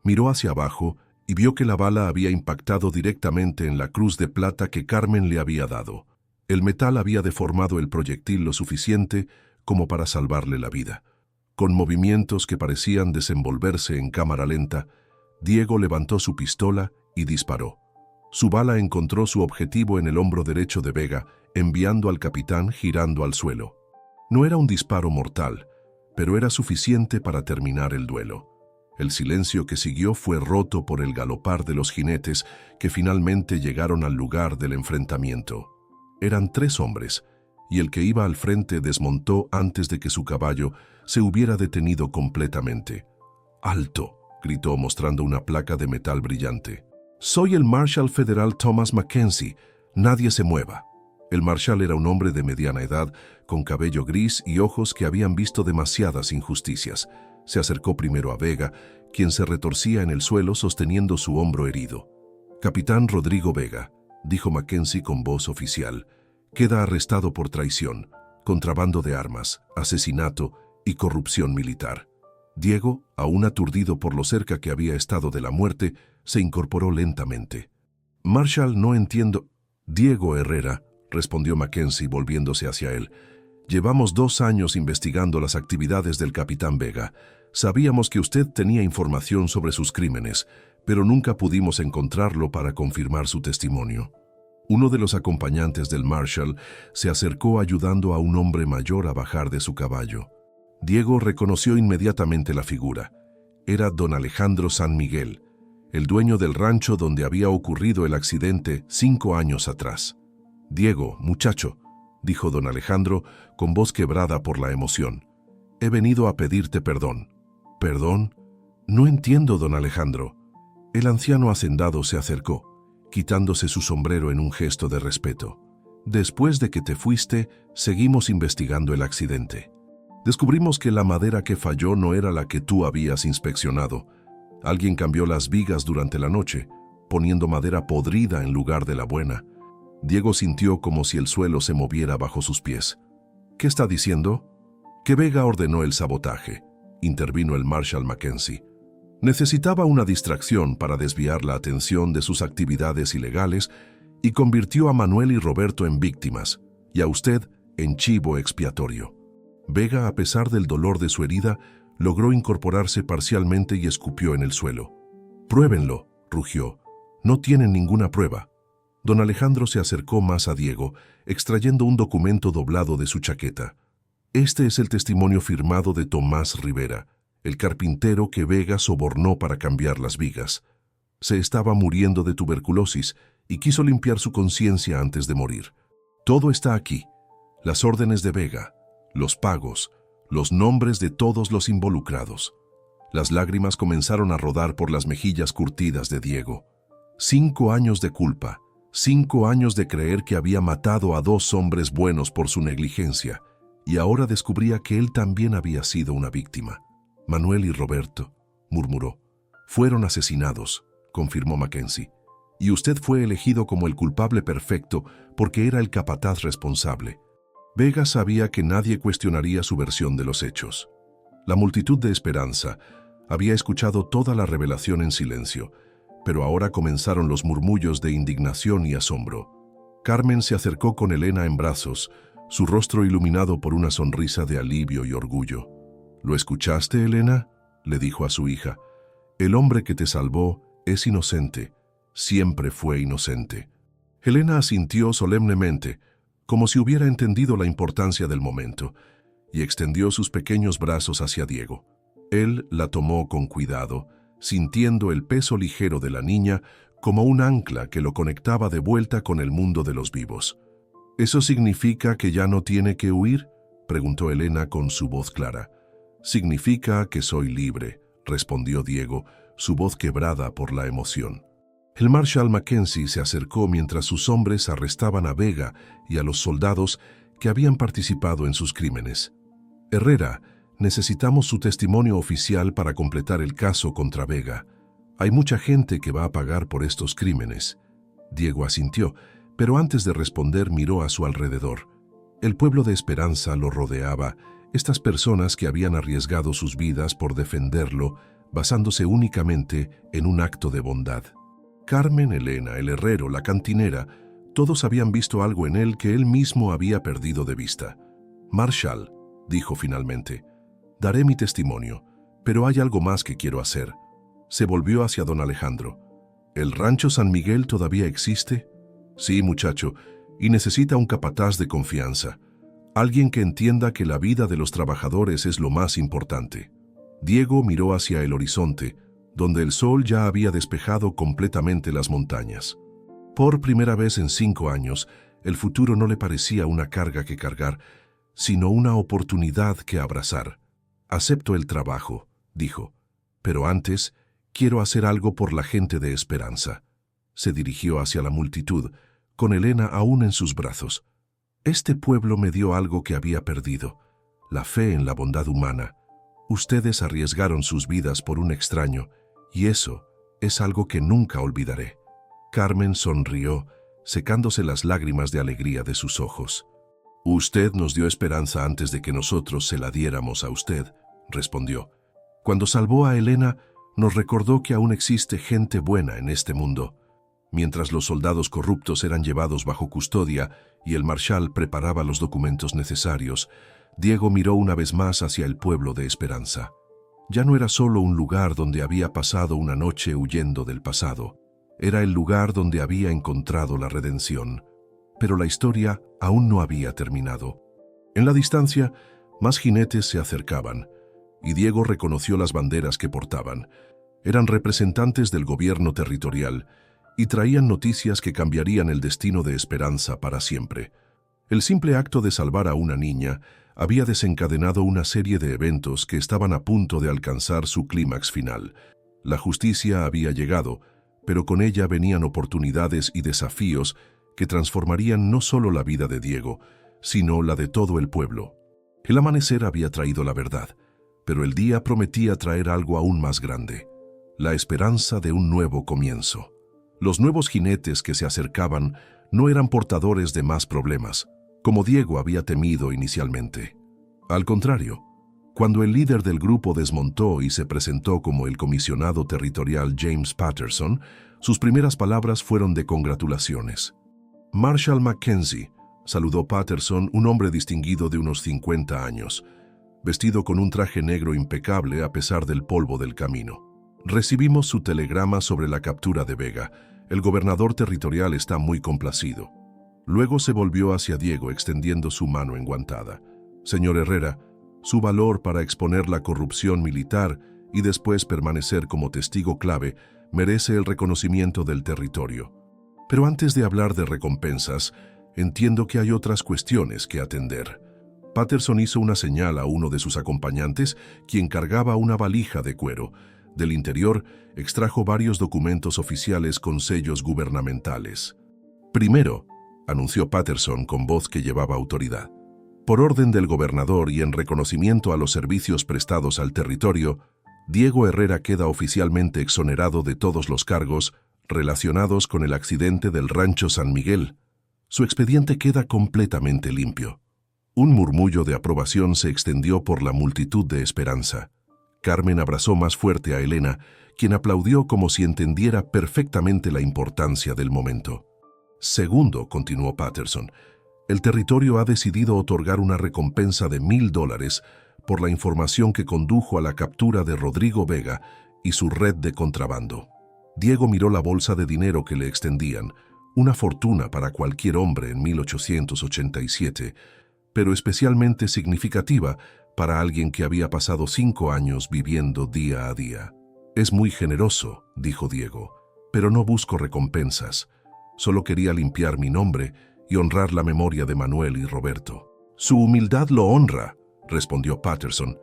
Miró hacia abajo y vio que la bala había impactado directamente en la cruz de plata que Carmen le había dado. El metal había deformado el proyectil lo suficiente como para salvarle la vida. Con movimientos que parecían desenvolverse en cámara lenta, Diego levantó su pistola y disparó. Su bala encontró su objetivo en el hombro derecho de Vega, enviando al capitán girando al suelo. No era un disparo mortal, pero era suficiente para terminar el duelo. El silencio que siguió fue roto por el galopar de los jinetes que finalmente llegaron al lugar del enfrentamiento. Eran 3 hombres, y el que iba al frente desmontó antes de que su caballo se hubiera detenido completamente. «¡Alto!», gritó mostrando una placa de metal brillante. «Soy el Marshal Federal Thomas Mackenzie. Nadie se mueva». El marshal era un hombre de mediana edad, con cabello gris y ojos que habían visto demasiadas injusticias. Se acercó primero a Vega, quien se retorcía en el suelo sosteniendo su hombro herido. «Capitán Rodrigo Vega», dijo Mackenzie con voz oficial, «queda arrestado por traición, contrabando de armas, asesinato y corrupción militar». Diego, aún aturdido por lo cerca que había estado de la muerte, se incorporó lentamente. «Marshal, no entiendo». «Diego Herrera», respondió Mackenzie volviéndose hacia él. «Llevamos 2 años investigando las actividades del capitán Vega. Sabíamos que usted tenía información sobre sus crímenes, pero nunca pudimos encontrarlo para confirmar su testimonio». Uno de los acompañantes del Marshal se acercó ayudando a un hombre mayor a bajar de su caballo. Diego reconoció inmediatamente la figura. Era don Alejandro San Miguel, el dueño del rancho donde había ocurrido el accidente 5 años atrás. «Diego, muchacho», dijo don Alejandro con voz quebrada por la emoción, «he venido a pedirte perdón». «¿Perdón? No entiendo, don Alejandro». El anciano hacendado se acercó, quitándose su sombrero en un gesto de respeto. «Después de que te fuiste, seguimos investigando el accidente. Descubrimos que la madera que falló no era la que tú habías inspeccionado. Alguien cambió las vigas durante la noche, poniendo madera podrida en lugar de la buena». Diego sintió como si el suelo se moviera bajo sus pies. «¿Qué está diciendo?» «Que Vega ordenó el sabotaje», intervino el Marshal Mackenzie. «Necesitaba una distracción para desviar la atención de sus actividades ilegales y convirtió a Manuel y Roberto en víctimas, y a usted en chivo expiatorio». Vega, a pesar del dolor de su herida, logró incorporarse parcialmente y escupió en el suelo. «Pruébenlo», rugió. «No tienen ninguna prueba». Don Alejandro se acercó más a Diego, extrayendo un documento doblado de su chaqueta. «Este es el testimonio firmado de Tomás Rivera, el carpintero que Vega sobornó para cambiar las vigas. Se estaba muriendo de tuberculosis y quiso limpiar su conciencia antes de morir. Todo está aquí: las órdenes de Vega, los pagos, los nombres de todos los involucrados». Las lágrimas comenzaron a rodar por las mejillas curtidas de Diego. 5 años de culpa. 5 años de creer que había matado a 2 hombres buenos por su negligencia, y ahora descubría que él también había sido una víctima. «Manuel y Roberto», murmuró. «Fueron asesinados», confirmó Mackenzie. «Y usted fue elegido como el culpable perfecto porque era el capataz responsable». Vega sabía que nadie cuestionaría su versión de los hechos. La multitud de Esperanza había escuchado toda la revelación en silencio, pero ahora comenzaron los murmullos de indignación y asombro. Carmen se acercó con Elena en brazos, su rostro iluminado por una sonrisa de alivio y orgullo. «¿Lo escuchaste, Elena?», le dijo a su hija. «El hombre que te salvó es inocente, siempre fue inocente». Elena asintió solemnemente. como si hubiera entendido la importancia del momento, y extendió sus pequeños brazos hacia Diego. Él la tomó con cuidado, sintiendo el peso ligero de la niña como un ancla que lo conectaba de vuelta con el mundo de los vivos. ¿Eso significa que ya no tiene que huir?, preguntó Elena con su voz clara. «Significa que soy libre», respondió Diego, su voz quebrada por la emoción. El Marshal Mackenzie se acercó mientras sus hombres arrestaban a Vega y a los soldados que habían participado en sus crímenes. «Herrera, necesitamos su testimonio oficial para completar el caso contra Vega. Hay mucha gente que va a pagar por estos crímenes». Diego asintió, pero antes de responder miró a su alrededor. El pueblo de Esperanza lo rodeaba, estas personas que habían arriesgado sus vidas por defenderlo, basándose únicamente en un acto de bondad. Carmen, Elena, el herrero, la cantinera, todos habían visto algo en él que él mismo había perdido de vista. «Marshal», dijo finalmente, «daré mi testimonio, pero hay algo más que quiero hacer». Se volvió hacia don Alejandro. «¿El rancho San Miguel todavía existe?» «Sí, muchacho, y necesita un capataz de confianza. Alguien que entienda que la vida de los trabajadores es lo más importante». Diego miró hacia el horizonte, donde el sol ya había despejado completamente las montañas. Por primera vez en 5 años, el futuro no le parecía una carga que cargar, sino una oportunidad que abrazar. «Acepto el trabajo», dijo, «pero antes quiero hacer algo por la gente de Esperanza». Se dirigió hacia la multitud, con Elena aún en sus brazos. «Este pueblo me dio algo que había perdido, la fe en la bondad humana. Ustedes arriesgaron sus vidas por un extraño, y eso es algo que nunca olvidaré». Carmen sonrió, secándose las lágrimas de alegría de sus ojos. «Usted nos dio esperanza antes de que nosotros se la diéramos a usted», respondió. «Cuando salvó a Elena, nos recordó que aún existe gente buena en este mundo». Mientras los soldados corruptos eran llevados bajo custodia y el marshal preparaba los documentos necesarios, Diego miró una vez más hacia el pueblo de Esperanza. Ya no era solo un lugar donde había pasado una noche huyendo del pasado. Era el lugar donde había encontrado la redención. Pero la historia aún no había terminado. En la distancia, más jinetes se acercaban, y Diego reconoció las banderas que portaban. Eran representantes del gobierno territorial, y traían noticias que cambiarían el destino de Esperanza para siempre. El simple acto de salvar a una niña había desencadenado una serie de eventos que estaban a punto de alcanzar su clímax final. La justicia había llegado, pero con ella venían oportunidades y desafíos que transformarían no solo la vida de Diego, sino la de todo el pueblo. El amanecer había traído la verdad, pero el día prometía traer algo aún más grande: la esperanza de un nuevo comienzo. Los nuevos jinetes que se acercaban no eran portadores de más problemas, como Diego había temido inicialmente. Al contrario, cuando el líder del grupo desmontó y se presentó como el comisionado territorial James Patterson, sus primeras palabras fueron de congratulaciones. «Marshal Mackenzie», saludó Patterson, un hombre distinguido de unos 50 años, vestido con un traje negro impecable a pesar del polvo del camino. «Recibimos su telegrama sobre la captura de Vega. El gobernador territorial está muy complacido». Luego se volvió hacia Diego extendiendo su mano enguantada. «Señor Herrera, su valor para exponer la corrupción militar y después permanecer como testigo clave merece el reconocimiento del territorio. Pero antes de hablar de recompensas, entiendo que hay otras cuestiones que atender». Patterson hizo una señal a uno de sus acompañantes, quien cargaba una valija de cuero. Del interior extrajo varios documentos oficiales con sellos gubernamentales. «Primero», anunció Patterson con voz que llevaba autoridad, «por orden del gobernador y en reconocimiento a los servicios prestados al territorio, Diego Herrera queda oficialmente exonerado de todos los cargos relacionados con el accidente del rancho San Miguel. Su expediente queda completamente limpio». Un murmullo de aprobación se extendió por la multitud de Esperanza. Carmen abrazó más fuerte a Elena, quien aplaudió como si entendiera perfectamente la importancia del momento. «Segundo», continuó Patterson, «el territorio ha decidido otorgar una recompensa de $1000 por la información que condujo a la captura de Rodrigo Vega y su red de contrabando». Diego miró la bolsa de dinero que le extendían, una fortuna para cualquier hombre en 1887, pero especialmente significativa para alguien que había pasado 5 años viviendo día a día. «Es muy generoso», dijo Diego, «pero no busco recompensas. Solo quería limpiar mi nombre y honrar la memoria de Manuel y Roberto». «Su humildad lo honra», respondió Patterson,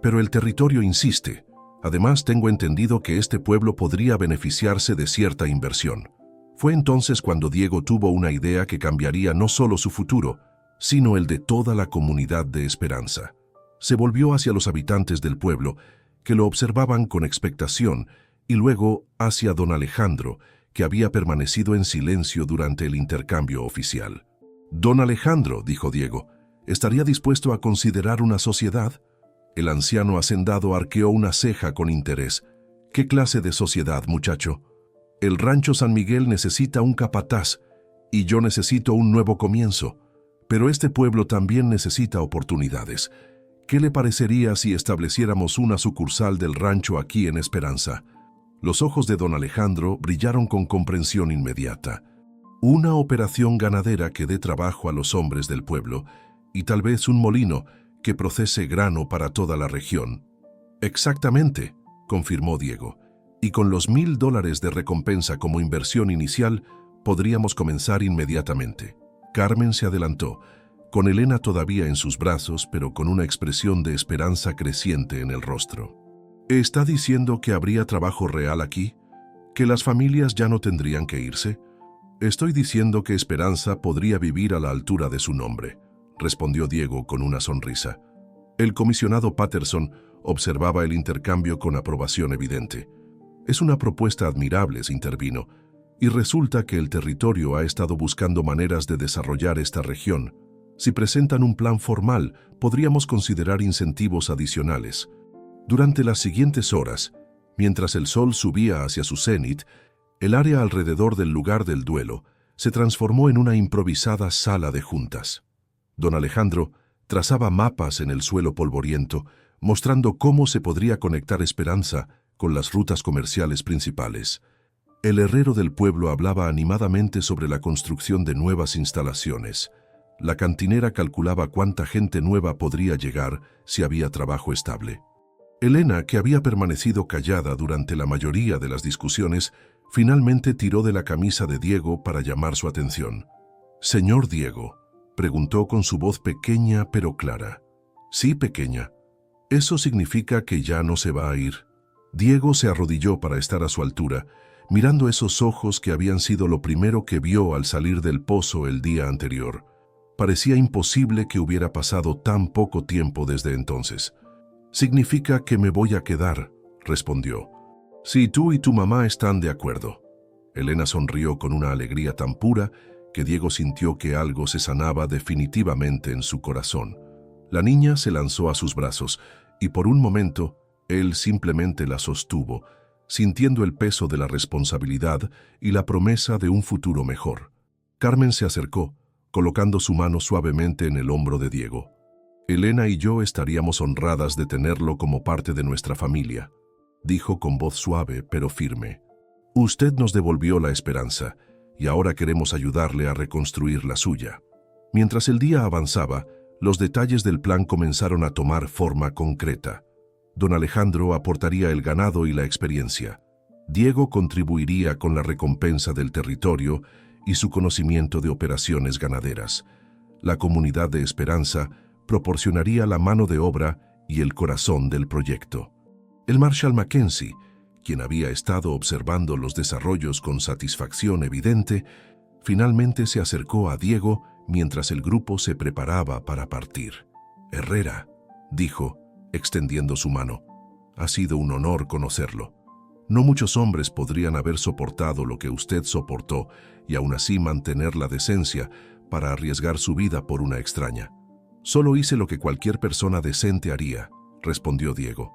«pero el territorio insiste. Además, tengo entendido que este pueblo podría beneficiarse de cierta inversión». Fue entonces cuando Diego tuvo una idea que cambiaría no solo su futuro, sino el de toda la comunidad de Esperanza. Se volvió hacia los habitantes del pueblo, que lo observaban con expectación, y luego hacia don Alejandro, que había permanecido en silencio durante el intercambio oficial. «Don Alejandro», dijo Diego, «¿estaría dispuesto a considerar una sociedad?» El anciano hacendado arqueó una ceja con interés. «¿Qué clase de sociedad, muchacho?» «El rancho San Miguel necesita un capataz, y yo necesito un nuevo comienzo. Pero este pueblo también necesita oportunidades. ¿Qué le parecería si estableciéramos una sucursal del rancho aquí en Esperanza?» Los ojos de don Alejandro brillaron con comprensión inmediata. «Una operación ganadera que dé trabajo a los hombres del pueblo, y tal vez un molino que procese grano para toda la región». «Exactamente», confirmó Diego, «y con los $1000 de recompensa como inversión inicial, podríamos comenzar inmediatamente». Carmen se adelantó, con Elena todavía en sus brazos, pero con una expresión de esperanza creciente en el rostro. «¿Está diciendo que habría trabajo real aquí? ¿Que las familias ya no tendrían que irse?» «Estoy diciendo que Esperanza podría vivir a la altura de su nombre», respondió Diego con una sonrisa. El comisionado Patterson observaba el intercambio con aprobación evidente. «Es una propuesta admirable», intervino, «y resulta que el territorio ha estado buscando maneras de desarrollar esta región. Si presentan un plan formal, podríamos considerar incentivos adicionales». Durante las siguientes horas, mientras el sol subía hacia su cenit, el área alrededor del lugar del duelo se transformó en una improvisada sala de juntas. Don Alejandro trazaba mapas en el suelo polvoriento, mostrando cómo se podría conectar Esperanza con las rutas comerciales principales. El herrero del pueblo hablaba animadamente sobre la construcción de nuevas instalaciones. La cantinera calculaba cuánta gente nueva podría llegar si había trabajo estable. Elena, que había permanecido callada durante la mayoría de las discusiones, finalmente tiró de la camisa de Diego para llamar su atención. «Señor Diego», preguntó con su voz pequeña pero clara. «Sí, pequeña. ¿Eso significa que ya no se va a ir?» Diego se arrodilló para estar a su altura, mirando esos ojos que habían sido lo primero que vio al salir del pozo el día anterior. Parecía imposible que hubiera pasado tan poco tiempo desde entonces. «Significa que me voy a quedar», respondió. «Si tú y tu mamá están de acuerdo». Elena sonrió con una alegría tan pura que Diego sintió que algo se sanaba definitivamente en su corazón. La niña se lanzó a sus brazos y por un momento él simplemente la sostuvo, sintiendo el peso de la responsabilidad y la promesa de un futuro mejor. Carmen se acercó, colocando su mano suavemente en el hombro de Diego. «Elena y yo estaríamos honradas de tenerlo como parte de nuestra familia», dijo con voz suave pero firme. «Usted nos devolvió la esperanza y ahora queremos ayudarle a reconstruir la suya». Mientras el día avanzaba, los detalles del plan comenzaron a tomar forma concreta. Don Alejandro aportaría el ganado y la experiencia. Diego contribuiría con la recompensa del territorio y su conocimiento de operaciones ganaderas. La comunidad de Esperanza proporcionaría la mano de obra y el corazón del proyecto. El Marshal Mackenzie, quien había estado observando los desarrollos con satisfacción evidente, finalmente se acercó a Diego mientras el grupo se preparaba para partir. «Herrera», dijo, extendiendo su mano, «ha sido un honor conocerlo. No muchos hombres podrían haber soportado lo que usted soportó y aún así mantener la decencia para arriesgar su vida por una extraña». «Solo hice lo que cualquier persona decente haría», respondió Diego.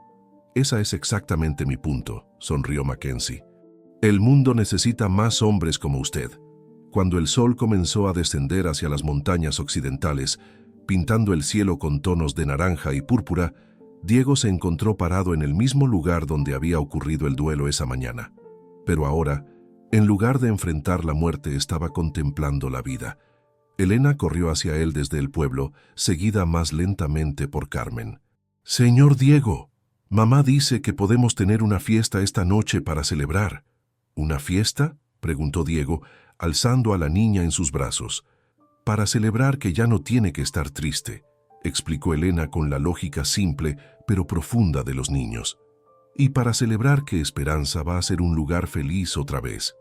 «Esa es exactamente mi punto», sonrió Mackenzie. «El mundo necesita más hombres como usted». Cuando el sol comenzó a descender hacia las montañas occidentales, pintando el cielo con tonos de naranja y púrpura, Diego se encontró parado en el mismo lugar donde había ocurrido el duelo esa mañana. Pero ahora, En lugar de enfrentar la muerte, estaba contemplando la vida. Elena corrió hacia él desde el pueblo, seguida más lentamente por Carmen. «Señor Diego, mamá dice que podemos tener una fiesta esta noche para celebrar». «¿Una fiesta?», preguntó Diego, alzando a la niña en sus brazos. «Para celebrar que ya no tiene que estar triste», explicó Elena con la lógica simple pero profunda de los niños. «Y para celebrar que Esperanza va a ser un lugar feliz otra vez».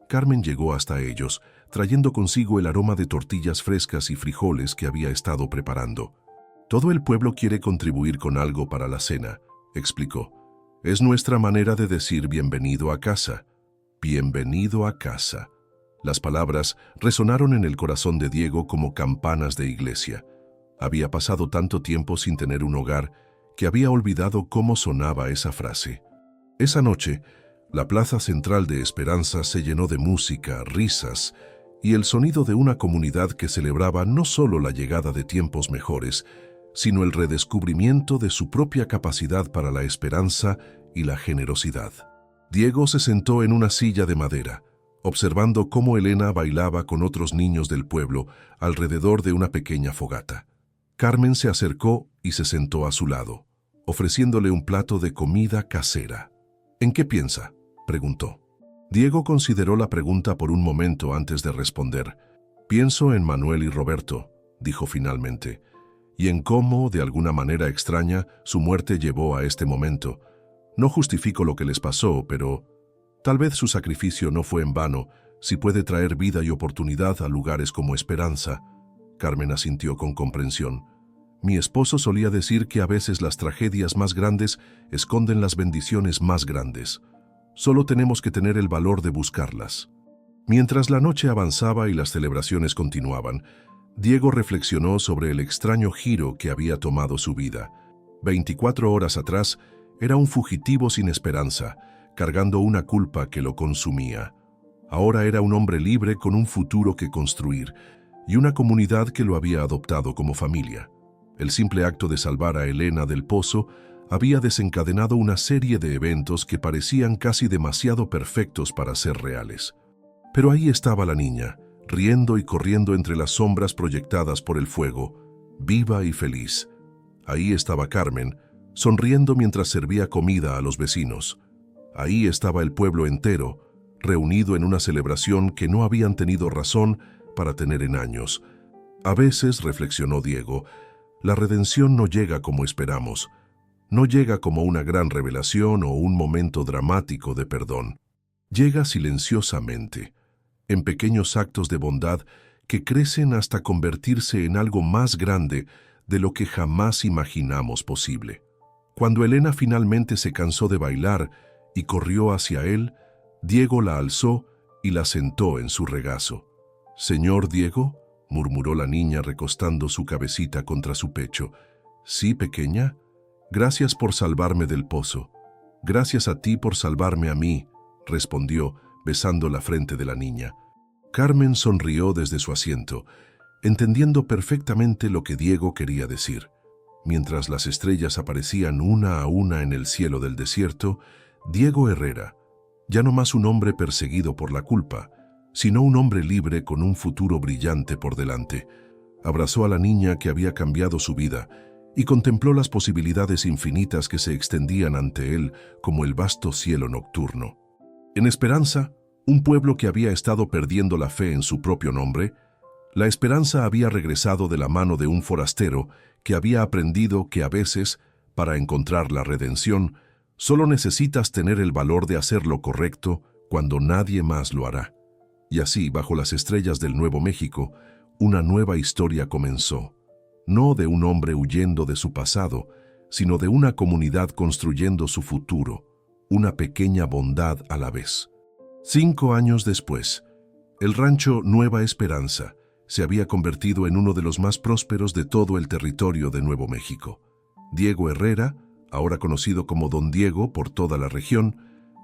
Carmen llegó hasta ellos, trayendo consigo el aroma de tortillas frescas y frijoles que había estado preparando. «Todo el pueblo quiere contribuir con algo para la cena», explicó. «Es nuestra manera de decir bienvenido a casa». «Bienvenido a casa». Las palabras resonaron en el corazón de Diego como campanas de iglesia. Había pasado tanto tiempo sin tener un hogar que había olvidado cómo sonaba esa frase. Esa noche, la plaza central de Esperanza se llenó de música, risas y el sonido de una comunidad que celebraba no solo la llegada de tiempos mejores, sino el redescubrimiento de su propia capacidad para la esperanza y la generosidad. Diego se sentó en una silla de madera, observando cómo Elena bailaba con otros niños del pueblo alrededor de una pequeña fogata. Carmen se acercó y se sentó a su lado, ofreciéndole un plato de comida casera. «¿En qué piensa?», preguntó. Diego consideró la pregunta por un momento antes de responder. «Pienso en Manuel y Roberto», dijo finalmente, «y en cómo, de alguna manera extraña, su muerte llevó a este momento. No justifico lo que les pasó, pero tal vez su sacrificio no fue en vano, si puede traer vida y oportunidad a lugares como Esperanza». Carmen asintió con comprensión. «Mi esposo solía decir que a veces las tragedias más grandes esconden las bendiciones más grandes. Solo tenemos que tener el valor de buscarlas». Mientras la noche avanzaba y las celebraciones continuaban, Diego reflexionó sobre el extraño giro que había tomado su vida. 24 horas atrás, era un fugitivo sin esperanza, cargando una culpa que lo consumía. Ahora era un hombre libre con un futuro que construir y una comunidad que lo había adoptado como familia. El simple acto de salvar a Elena del pozo había desencadenado una serie de eventos que parecían casi demasiado perfectos para ser reales. Pero ahí estaba la niña, riendo y corriendo entre las sombras proyectadas por el fuego, viva y feliz. Ahí estaba Carmen, sonriendo mientras servía comida a los vecinos. Ahí estaba el pueblo entero, reunido en una celebración que no habían tenido razón para tener en años. A veces, reflexionó Diego, la redención no llega como esperamos. No llega como una gran revelación o un momento dramático de perdón. Llega silenciosamente, en pequeños actos de bondad que crecen hasta convertirse en algo más grande de lo que jamás imaginamos posible. Cuando Elena finalmente se cansó de bailar y corrió hacia él, Diego la alzó y la sentó en su regazo. «Señor Diego», murmuró la niña recostando su cabecita contra su pecho. «¿Sí, pequeña? Gracias por salvarme del pozo. Gracias a ti por salvarme a mí», respondió, besando la frente de la niña. Carmen sonrió desde su asiento, entendiendo perfectamente lo que Diego quería decir. Mientras las estrellas aparecían una a una en el cielo del desierto, Diego Herrera, ya no más un hombre perseguido por la culpa, sino un hombre libre con un futuro brillante por delante, abrazó a la niña que había cambiado su vida y contempló las posibilidades infinitas que se extendían ante él como el vasto cielo nocturno. En Esperanza, un pueblo que había estado perdiendo la fe en su propio nombre, la esperanza había regresado de la mano de un forastero que había aprendido que a veces, para encontrar la redención, solo necesitas tener el valor de hacer lo correcto cuando nadie más lo hará. Y así, bajo las estrellas del Nuevo México, una nueva historia comenzó. No de un hombre huyendo de su pasado, sino de una comunidad construyendo su futuro, una pequeña bondad a la vez. 5 años después, el rancho Nueva Esperanza se había convertido en uno de los más prósperos de todo el territorio de Nuevo México. Diego Herrera, ahora conocido como Don Diego por toda la región,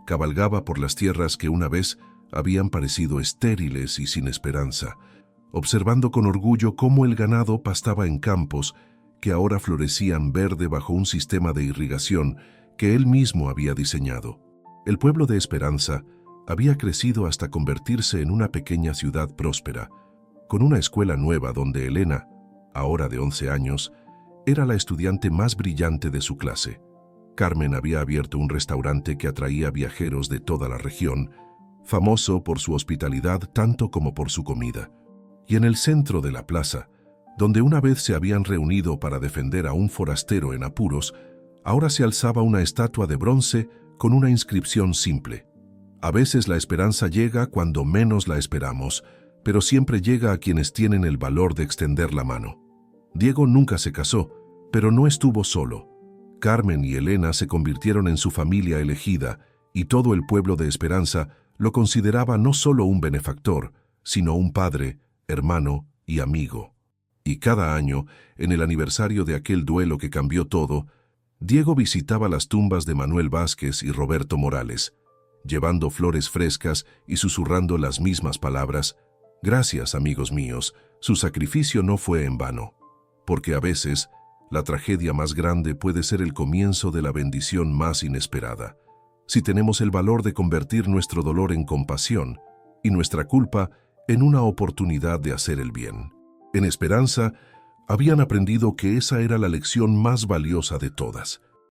cabalgaba por las tierras que una vez habían parecido estériles y sin esperanza, observando con orgullo cómo el ganado pastaba en campos que ahora florecían verde bajo un sistema de irrigación que él mismo había diseñado. El pueblo de Esperanza había crecido hasta convertirse en una pequeña ciudad próspera, con una escuela nueva donde Elena, ahora de 11 años, era la estudiante más brillante de su clase. Carmen había abierto un restaurante que atraía viajeros de toda la región, famoso por su hospitalidad tanto como por su comida. Y en el centro de la plaza, donde una vez se habían reunido para defender a un forastero en apuros, ahora se alzaba una estatua de bronce con una inscripción simple. A veces la esperanza llega cuando menos la esperamos, pero siempre llega a quienes tienen el valor de extender la mano. Diego nunca se casó, pero no estuvo solo. Carmen y Elena se convirtieron en su familia elegida, y todo el pueblo de Esperanza lo consideraba no solo un benefactor, sino un padre, hermano y amigo. Y cada año, en el aniversario de aquel duelo que cambió todo, Diego visitaba las tumbas de Manuel Vázquez y Roberto Morales, llevando flores frescas y susurrando las mismas palabras: «Gracias, amigos míos, su sacrificio no fue en vano». Porque a veces, la tragedia más grande puede ser el comienzo de la bendición más inesperada, si tenemos el valor de convertir nuestro dolor en compasión y nuestra culpa en una oportunidad de hacer el bien. En Esperanza, habían aprendido que esa era la lección más valiosa de todas.